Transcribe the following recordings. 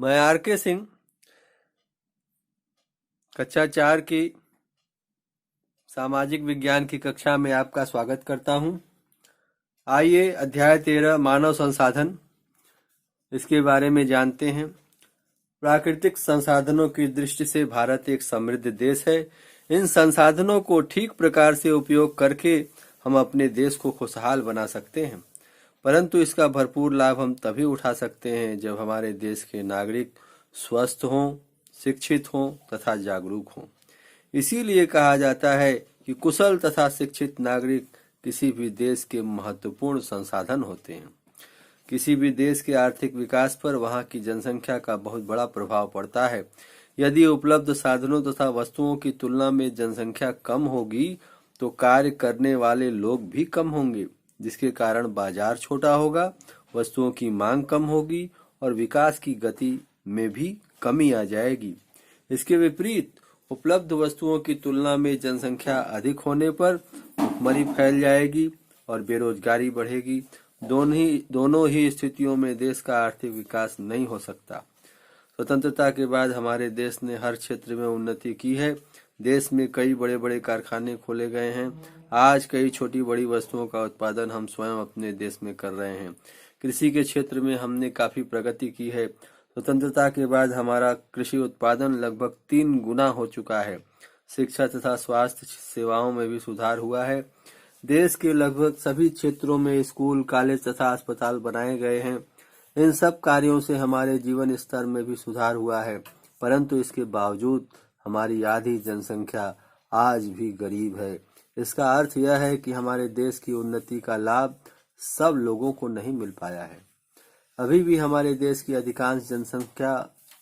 मैं आर.के. सिंह कक्षा 4 की सामाजिक विज्ञान की कक्षा में आपका स्वागत करता हूं। आइए अध्याय 13 मानव संसाधन इसके बारे में जानते हैं। प्राकृतिक संसाधनों की दृष्टि से भारत एक समृद्ध देश है। इन संसाधनों को ठीक प्रकार से उपयोग करके हम अपने देश को खुशहाल बना सकते हैं, परंतु इसका भरपूर लाभ हम तभी उठा सकते हैं जब हमारे देश के नागरिक स्वस्थ हों, शिक्षित हों तथा जागरूक हों। इसीलिए कहा जाता है कि कुशल तथा शिक्षित नागरिक किसी भी देश के महत्वपूर्ण संसाधन होते हैं। किसी भी देश के आर्थिक विकास पर वहां की जनसंख्या का बहुत बड़ा प्रभाव पड़ता है। यदि उपलब्ध साधनों तथा वस्तुओं की तुलना में जनसंख्या कम होगी तो कार्य करने वाले लोग भी कम होंगे, जिसके कारण बाजार छोटा होगा, वस्तुओं की मांग कम होगी और विकास की गति में भी कमी आ जाएगी। इसके विपरीत उपलब्ध वस्तुओं की तुलना में जनसंख्या अधिक होने पर भुखमरी फैल जाएगी और बेरोजगारी बढ़ेगी। दोनों ही स्थितियों में देश का आर्थिक विकास नहीं हो सकता। स्वतंत्रता के बाद हमारे देश ने हर क्षेत्र में उन्नति की है। देश में कई बड़े बड़े कारखाने खोले गए हैं। आज कई छोटी बड़ी वस्तुओं का उत्पादन हम स्वयं अपने देश में कर रहे हैं। कृषि के क्षेत्र में हमने काफी प्रगति की है। स्वतंत्रता के बाद हमारा कृषि उत्पादन लगभग 3 गुना हो चुका है। शिक्षा तथा स्वास्थ्य सेवाओं में भी सुधार हुआ है। देश के लगभग सभी क्षेत्रों में स्कूल, कॉलेज तथा अस्पताल बनाए गए हैं। इन सब कार्यों से हमारे जीवन स्तर में भी सुधार हुआ है, परंतु इसके बावजूद हमारी आधी जनसंख्या आज भी गरीब है। इसका अर्थ यह है कि हमारे देश की उन्नति का लाभ सब लोगों को नहीं मिल पाया है। अभी भी हमारे देश की अधिकांश जनसंख्या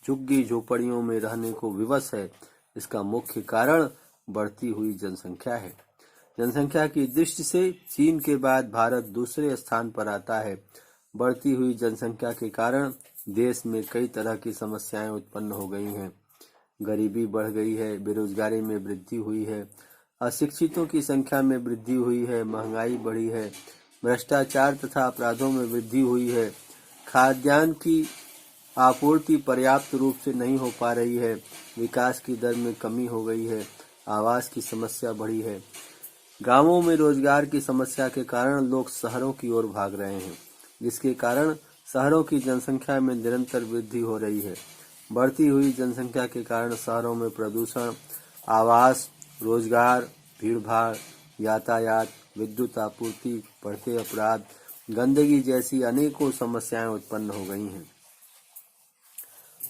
झुग्गी झोपड़ियों में रहने को विवश है। इसका मुख्य कारण बढ़ती हुई जनसंख्या है। जनसंख्या की दृष्टि से चीन के बाद भारत दूसरे स्थान पर आता है। बढ़ती हुई जनसंख्या के कारण देश में कई तरह की समस्याएं उत्पन्न हो गई हैं। गरीबी बढ़ गई है, बेरोजगारी में वृद्धि हुई है, अशिक्षितों की संख्या में वृद्धि हुई है, महंगाई बढ़ी है, भ्रष्टाचार तथा अपराधों में वृद्धि हुई है, खाद्यान्न की आपूर्ति पर्याप्त रूप से नहीं हो पा रही है, विकास की दर में कमी हो गई है, आवास की समस्या बढ़ी है। गांवों में रोजगार की समस्या के कारण लोग शहरों की ओर भाग रहे हैं, जिसके कारण शहरों की जनसंख्या में निरंतर वृद्धि हो रही है। बढ़ती हुई जनसंख्या के कारण शहरों में प्रदूषण, आवास, रोजगार, भीड़भाड़, यातायात, विद्युत आपूर्ति, बढ़ते अपराध, गंदगी जैसी अनेकों समस्याएं उत्पन्न हो गई हैं।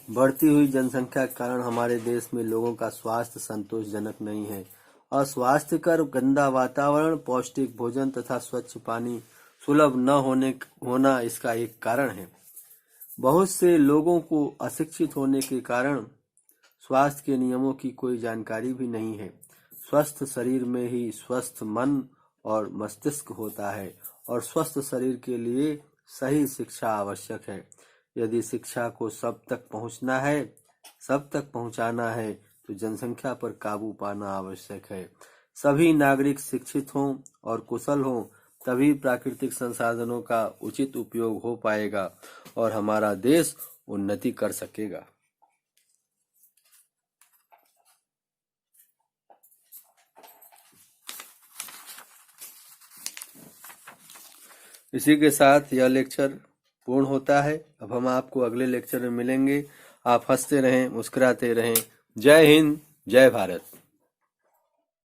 बढ़ती हुई जनसंख्या के कारण हमारे देश में लोगों का स्वास्थ्य संतोषजनक नहीं है। अस्वास्थ्यकर, गंदा वातावरण, पौष्टिक भोजन तथा स्वच्छ पानी सुलभ न होना इसका एक कारण है। बहुत से लोगों को अशिक्षित होने के कारण स्वास्थ्य के नियमों की कोई जानकारी भी नहीं है। स्वस्थ शरीर में ही स्वस्थ मन और मस्तिष्क होता है और स्वस्थ शरीर के लिए सही शिक्षा आवश्यक है। यदि शिक्षा को सब तक पहुंचाना है तो जनसंख्या पर काबू पाना आवश्यक है। सभी नागरिक शिक्षित हों और कुशल हों, तभी प्राकृतिक संसाधनों का उचित उपयोग हो पाएगा और हमारा देश उन्नति कर सकेगा। इसी के साथ यह लेक्चर पूर्ण होता है। अब हम आपको अगले लेक्चर में मिलेंगे। आप हंसते रहें, मुस्कुराते रहें। जय हिंद, जय भारत।